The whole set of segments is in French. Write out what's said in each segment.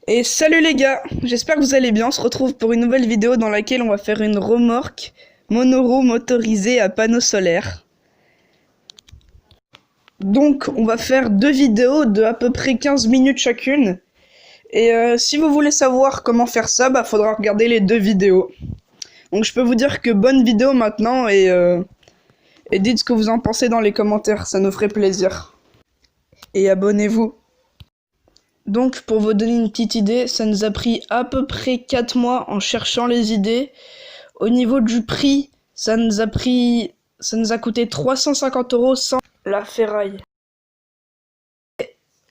Et salut les gars, j'espère que vous allez bien. On se retrouve pour une nouvelle vidéo dans laquelle on va faire une remorque monoroue motorisée à panneaux solaires. Donc on va faire deux vidéos de à peu près 15 minutes chacune. Et si vous voulez savoir comment faire ça, bah faudra regarder les deux vidéos. Donc je peux vous dire que bonne vidéo maintenant et dites ce que vous en pensez dans les commentaires, ça nous ferait plaisir. Et abonnez-vous. Donc, pour vous donner une petite idée, ça nous a pris à peu près 4 mois en cherchant les idées. Au niveau du prix, ça nous a coûté 350 € sans la ferraille.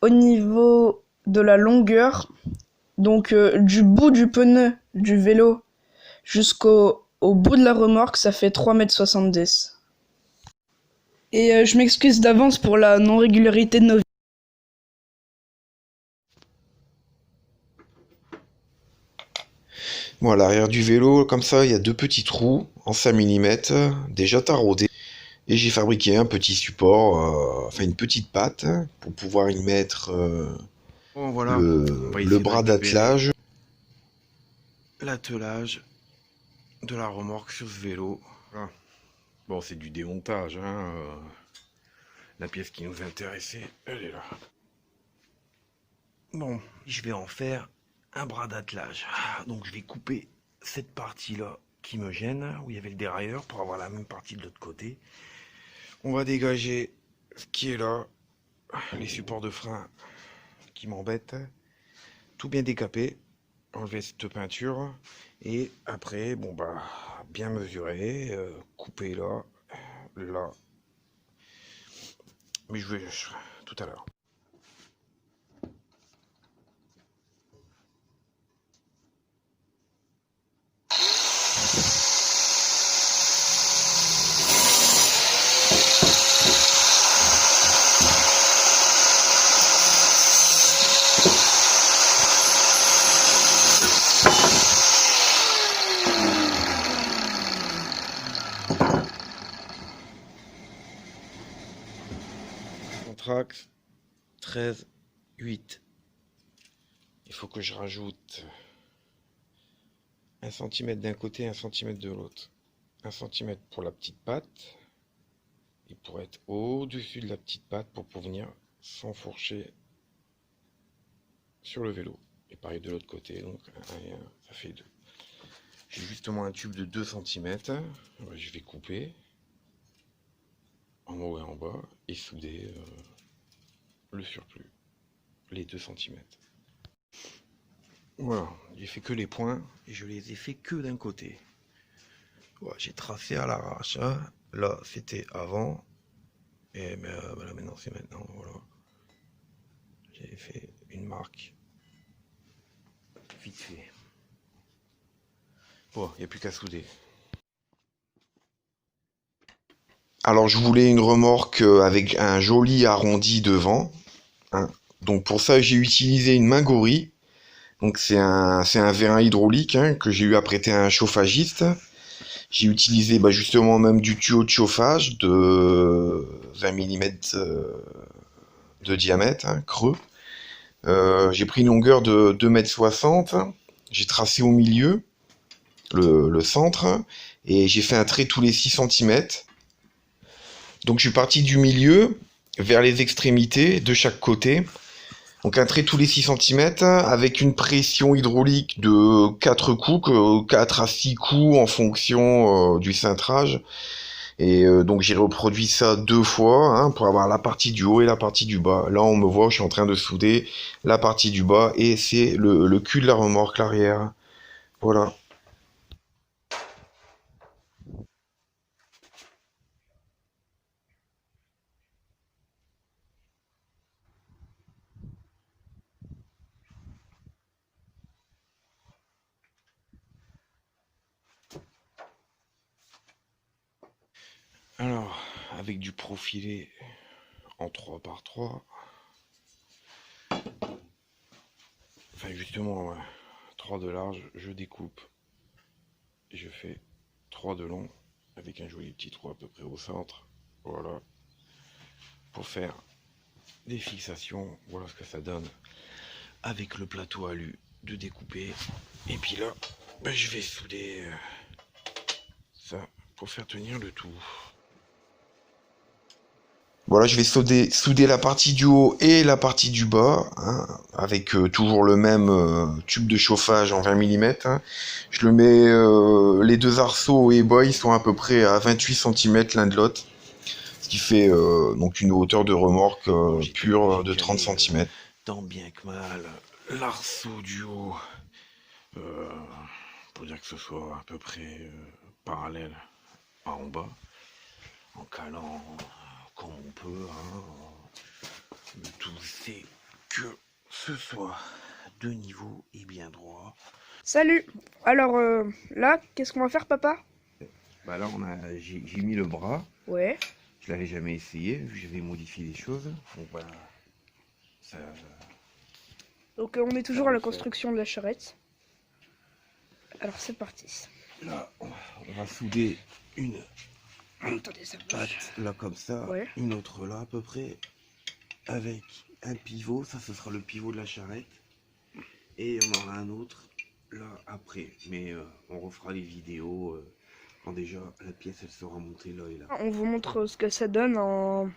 Au niveau de la longueur, donc du bout du pneu du vélo jusqu'au bout de la remorque, ça fait 3,70 m. Et je m'excuse d'avance pour la non-régularité de nos vidéos. Bon, à l'arrière du vélo, comme ça, il y a deux petits trous en 5 mm, déjà taraudés. Et j'ai fabriqué un petit support, enfin une petite patte, pour pouvoir y mettre Bon voilà, on va le essayer de bras récupérer d'attelage. l'attelage de la remorque sur ce vélo. Voilà. Bon, c'est du démontage, hein. La pièce qui nous intéressait, elle est là. Bon, je vais en faire un bras d'attelage. Donc je vais couper cette partie-là qui me gêne, où il y avait le dérailleur, pour avoir la même partie de l'autre côté. On va dégager ce qui est là, les supports de frein qui m'embêtent. Tout bien décapé, enlever cette peinture et après bon bah bien mesurer, couper là, là, mais tout à l'heure. Contrax 13 8. Il faut que je rajoute 1 cm d'un côté, 1 cm de l'autre. 1 cm pour la petite patte. Il pourrait être au-dessus de la petite patte pour venir s'enfourcher sur le vélo. Et pareil de l'autre côté, donc ça fait 2. J'ai justement un tube de 2 cm. Je vais couper en haut et en bas et souder le surplus, les 2 cm. Voilà, j'ai fait que les points et je les ai fait que d'un côté. Voilà, j'ai tracé à l'arrache. Hein. Là, c'était avant. Et voilà, maintenant, c'est maintenant. Voilà. J'ai fait une marque vite fait. Bon, il n'y a plus qu'à souder. Alors je voulais une remorque avec un joli arrondi devant, hein. Donc pour ça j'ai utilisé une Mingori. Donc c'est un vérin hydraulique, hein, que j'ai eu à prêter à un chauffagiste. J'ai utilisé justement même du tuyau de chauffage de 20 mm de diamètre, hein, creux. J'ai pris une longueur de 2,60 m. J'ai tracé au milieu le centre et j'ai fait un trait tous les 6 cm. Donc je suis parti du milieu vers les extrémités de chaque côté. Donc un trait tous les 6 cm avec une pression hydraulique de 4 coups, 4 à 6 coups en fonction du cintrage. Et donc j'ai reproduit ça 2 fois, hein, pour avoir la partie du haut et la partie du bas. Là on me voit, je suis en train de souder la partie du bas et c'est le cul de la remorque, l'arrière. Voilà. Alors, avec du profilé en 3 par 3. Enfin, justement, ouais, 3 de large, je découpe. Et je fais 3 de long avec un joli petit trou à peu près au centre. Voilà. Pour faire des fixations, voilà ce que ça donne avec le plateau alu de découper. Et puis là, ben, je vais souder ça pour faire tenir le tout. Voilà, je vais souder la partie du haut et la partie du bas, hein, avec toujours le même tube de chauffage en 20 mm. Hein. Je le mets, les deux arceaux et bas, ils sont à peu près à 28 cm l'un de l'autre, ce qui fait donc une hauteur de remorque pure de 30 cm. Tant bien que mal, l'arceau du haut, pour dire que ce soit à peu près parallèle à en bas, en calant comme on peut. Hein. Le tout c'est que ce soit de niveau et bien droit. Salut. Alors là, qu'est-ce qu'on va faire, papa? Bah là j'ai mis le bras. Ouais. Je l'avais jamais essayé, vu que j'avais modifié les choses. Donc voilà. Ça, Donc on est toujours à la construction de la charrette. Alors c'est parti. là, on va souder une Attendez, ça patte là comme ça, Ouais. une autre là à peu près, avec un pivot. Ça, ce sera le pivot de la charrette. Et on aura un autre là après. Mais on refera les vidéos quand déjà la pièce elle sera montée là et là. On vous montre ce que ça donne en...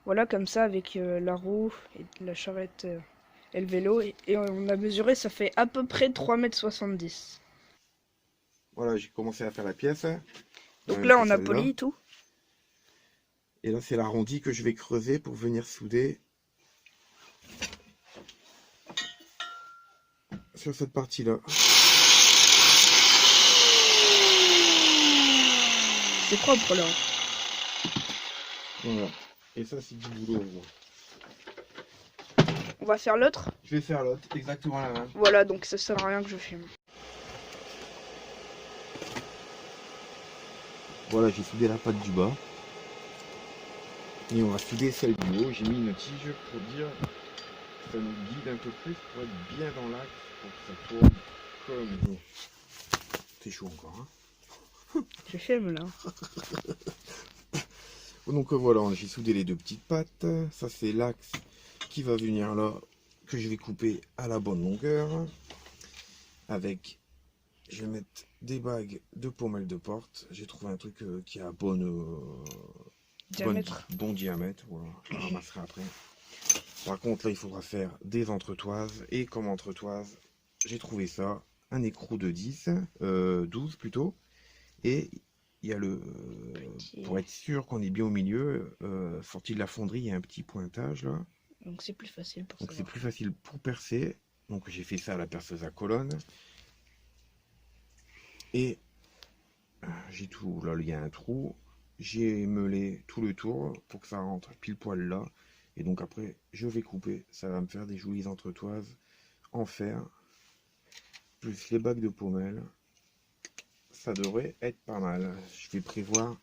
Voilà, comme ça, avec la roue et la charrette et le vélo. Et on a mesuré, ça fait à peu près 3,70 m. Voilà, j'ai commencé à faire la pièce. Donc là, on a poli tout. Et là, c'est l'arrondi que je vais creuser pour venir souder sur cette partie-là. C'est propre là. Voilà. Et ça, c'est du boulot. On va faire l'autre. Je vais faire l'autre, exactement la même. Voilà, donc ça sert à rien que je filme. Voilà, j'ai soudé la patte du bas. Et on va souder celle du haut. J'ai mis une tige pour dire que ça nous guide un peu plus pour être bien dans l'axe, pour que ça tourne comme il faut. C'est chaud encore, hein. Je filme là. Donc voilà, j'ai soudé les deux petites pattes. Ça, c'est l'axe qui va venir là, que je vais couper à la bonne longueur. Avec, je vais mettre des bagues de pommelle de porte. J'ai trouvé un truc qui a bon diamètre. Voilà, je ramasserai après. Par contre, là, il faudra faire des entretoises. Et comme entretoise, j'ai trouvé ça. Un écrou de 12 plutôt. Et il y a le... pour être sûr qu'on est bien au milieu, sorti de la fonderie, il y a un petit pointage là. Donc c'est plus facile pour ça. Donc c'est plus facile pour percer. Donc j'ai fait ça à la perceuse à colonne. Et j'ai tout, là il y a un trou. J'ai meulé tout le tour pour que ça rentre pile poil là. Et donc après je vais couper. Ça va me faire des jolies entretoises en fer. Plus les bagues de pommelle. Ça devrait être pas mal. Je vais prévoir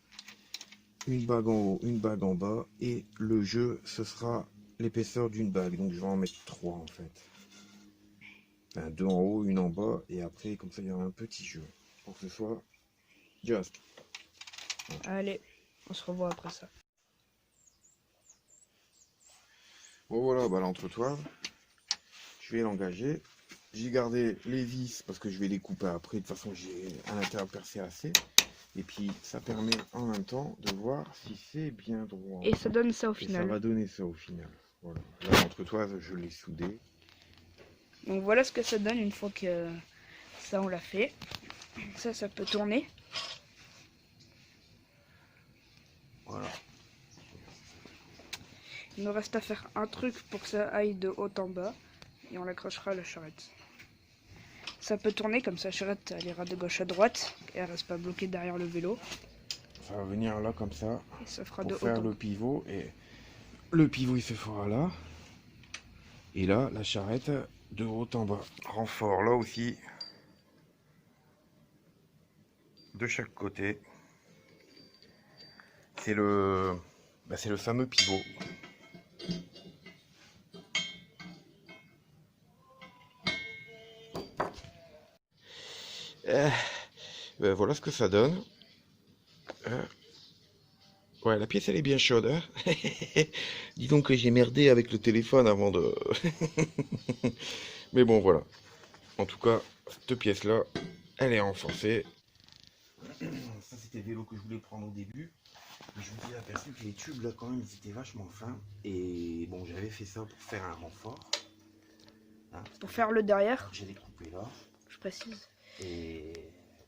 une bague en haut, une bague en bas. Et le jeu, ce sera l'épaisseur d'une bague. Donc je vais en mettre 3 en fait. Enfin, 2 en haut, une en bas. Et après, comme ça, il y aura un petit jeu. Pour que ce soit just. Allez, on se revoit après ça. Bon voilà, bah, l'entretoise. Je vais l'engager. J'ai gardé les vis parce que je vais les couper après. De toute façon, j'ai à l'intérieur percé assez. Et puis, ça permet en même temps de voir si c'est bien droit. Et ça donne ça au Et final. ça va donner ça au final. Voilà. Là, l'entretoise, je l'ai soudé. Donc voilà ce que ça donne une fois que ça on l'a fait. Ça peut tourner. Voilà. Il nous reste à faire un truc pour que ça aille de haut en bas. Et on l'accrochera à la charrette. Ça peut tourner comme ça, la charrette elle ira de gauche à droite. Et elle reste pas bloquée derrière le vélo. Ça va venir là comme ça. Et ça fera Pour de haut faire en le bas. pivot. Et le pivot, il se fera là. Et là, la charrette de haut en bas. Renfort là aussi. De chaque côté. C'est le fameux pivot. Voilà ce que ça donne. Ouais, la pièce elle est bien chaude, hein. Dis donc que j'ai merdé avec le téléphone avant de... Mais bon, voilà. En tout cas, cette pièce-là, elle est renforcée. Ça, c'était le vélo que je voulais prendre au début. Mais je me suis aperçu que les tubes, là, quand même, ils étaient vachement fins. Et bon, j'avais fait ça pour faire un renfort. Hein, Pour faire le derrière, j'allais couper là. je précise. Et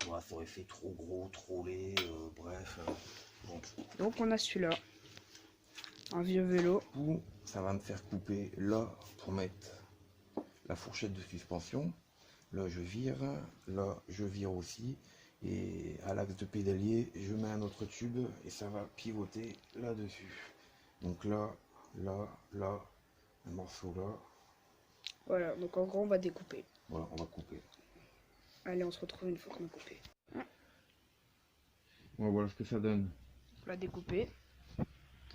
ouais, ça aurait fait trop gros, trop laid, bref. Bon. Donc on a celui-là. Un vieux vélo. Du coup, ça va me faire couper là pour mettre la fourchette de suspension. Là, je vire. Là, je vire aussi. Et à l'axe de pédalier, je mets un autre tube et ça va pivoter là-dessus. Donc là, là, là, un morceau là. Voilà, donc en gros on va découper. Voilà, on va couper. Allez, on se retrouve une fois qu'on a coupé. Bon, voilà ce que ça donne. On l'a découpé.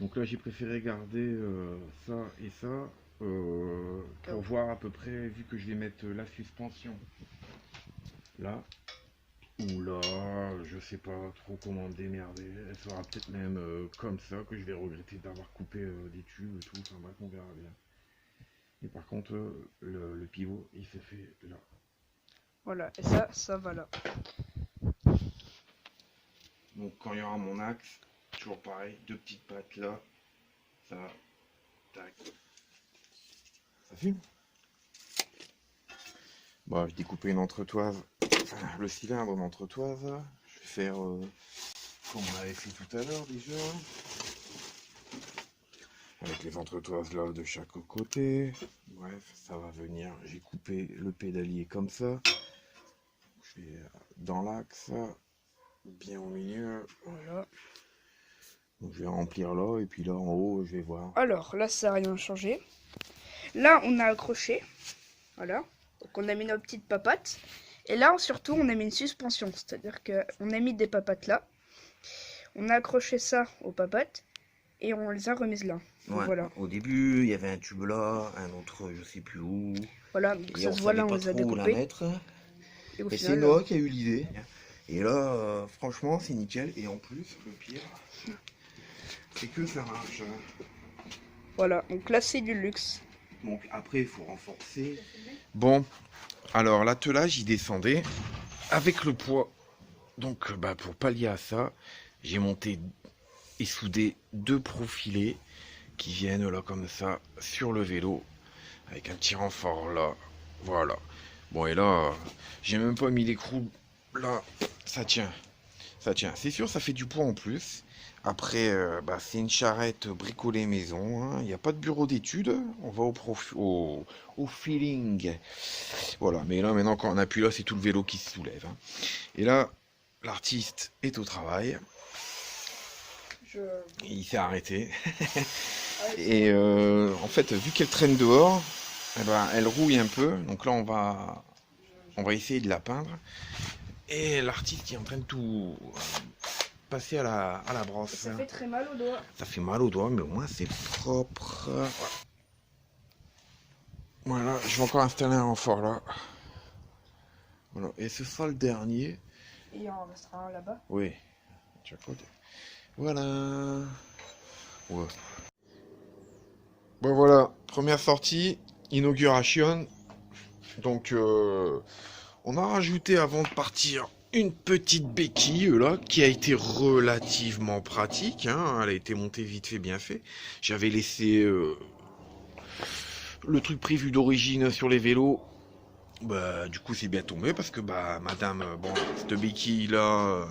Donc là, j'ai préféré garder ça et ça pour voir à peu près, vu que je vais mettre la suspension là ou là, je sais pas trop comment me démerder. Elle sera peut-être même comme ça que je vais regretter d'avoir coupé des tubes et tout. Enfin bref, on verra bien. Et par contre, le pivot, il se fait là. Voilà, et ça va là. Donc quand il y aura mon axe, toujours pareil, deux petites pattes là, ça, tac, ça fume. Bon, je découpais une entretoise, le cylindre en entretoise, je vais faire comme on avait fait tout à l'heure déjà, avec les entretoises là de chaque côté. Bref, ça va venir, j'ai coupé le pédalier comme ça, je vais dans l'axe, bien au milieu. Voilà. Donc je vais remplir là, et puis là en haut, je vais voir. Alors, là, ça n'a rien changé. Là, on a accroché. Voilà. Donc, on a mis nos petites papates. Et là, surtout, on a mis une suspension. C'est-à-dire qu'on a mis des papates là. On a accroché ça aux papates. Et on les a remises là. Ouais, voilà. Au début, il y avait un tube là, un autre, je sais plus où. Voilà, donc Et ça on se voit là, savait on pas les a trop où la découpés. mettre. Et au Et c'est final, Noah qui a eu l'idée. Et là, franchement, c'est nickel. Et en plus, le pire, c'est que ça marche. voilà, donc là, c'est du luxe. Donc après, il faut renforcer. Bon, alors l'attelage, il descendait avec le poids. Donc, bah, pour pallier à ça, j'ai monté et soudé deux profilés qui viennent là comme ça sur le vélo avec un petit renfort là. Voilà. Bon, et là, j'ai même pas mis l'écrou là. Ça tient. Ça tient. C'est sûr, ça fait du poids en plus. Après, bah, c'est une charrette bricolée maison. Hein. Il n'y a pas de bureau d'études. On va au feeling. Voilà. Mais là, maintenant, quand on appuie là, c'est tout le vélo qui se soulève. Hein. Et là, l'artiste est au travail. Il s'est arrêté. Et en fait, vu qu'elle traîne dehors, eh ben, elle rouille un peu. Donc là, on va essayer de la peindre. Et l'artiste est en train de tout passer à la brosse. Ça fait très mal aux doigts. Ça fait mal aux doigts, mais au moins c'est propre. Voilà, je vais encore installer un renfort là. Voilà, et ce sera le dernier. Et il en restera un là-bas. Oui. Tu vois quoi? Voilà. Ouais. Bon voilà, première sortie, inauguration. Donc on a rajouté avant de partir une petite béquille là qui a été relativement pratique. Hein. Elle a été montée vite fait, bien fait. J'avais laissé le truc prévu d'origine sur les vélos. Bah, du coup c'est bien tombé parce que bah madame, bon, cette béquille là,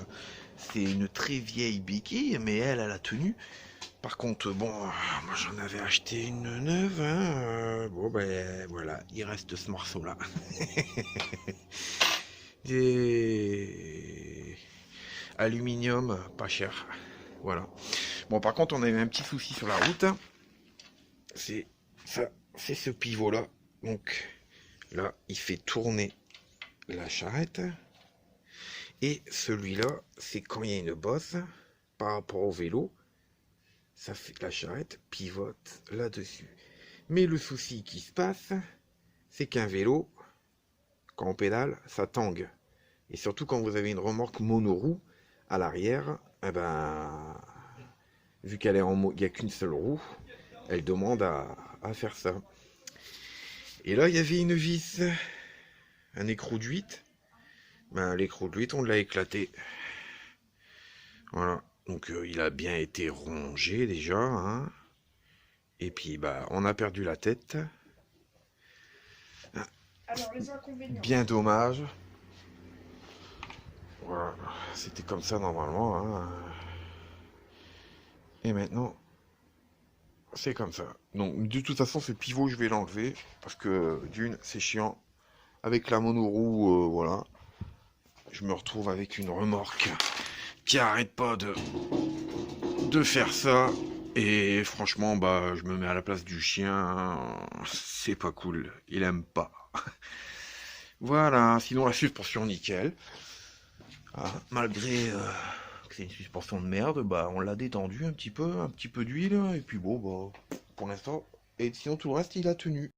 c'est une très vieille béquille, mais elle a tenu. Par contre, bon, moi j'en avais acheté une neuve, hein, bon ben voilà, il reste ce morceau là. Et aluminium, pas cher, voilà. Bon, par contre, on a eu un petit souci sur la route, c'est ça, c'est ce pivot là, donc là, il fait tourner la charrette, et celui-là, c'est quand il y a une bosse par rapport au vélo, ça fait que la charrette pivote là-dessus. Mais le souci qui se passe, c'est qu'un vélo, quand on pédale, ça tangue. Et surtout quand vous avez une remorque monoroue à l'arrière, eh ben, vu qu'elle est il n'y a qu'une seule roue, elle demande à faire ça. Et là, il y avait une vis, un écrou de 8. Ben, l'écrou de 8, on l'a éclaté. Voilà. Donc, il a bien été rongé déjà. Hein. Et puis, bah, on a perdu la tête. Alors, les inconvénients. Bien dommage. Voilà. C'était comme ça normalement. Hein. Et maintenant, c'est comme ça. Donc, de toute façon, ce pivot, je vais l'enlever. Parce que, d'une, c'est chiant. Avec la monoroue, voilà. Je me retrouve avec une remorque qui arrête pas de faire ça. Et franchement, bah, je me mets à la place du chien. C'est pas cool. Il aime pas. Voilà. Sinon, la suspension, nickel. Ah, malgré que c'est une suspension de merde, bah, on l'a détendu un petit peu d'huile. Et puis bon, bah, pour l'instant. Et sinon, tout le reste, il a tenu.